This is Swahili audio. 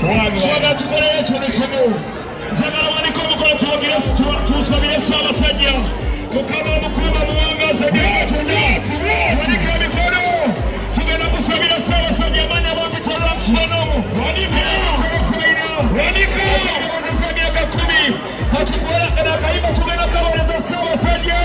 Swagga tukoleye kino kino. Njagala waniko omukono tusabire Ssaabasajja. Mukama omukuuma muwangaze wanika emikono. Tugenda kusabira Ssaabasajja amanya b'okutala kisono. Wanika emyaka 10 katukola akayimba tugenda kaweereza Ssaabasajja.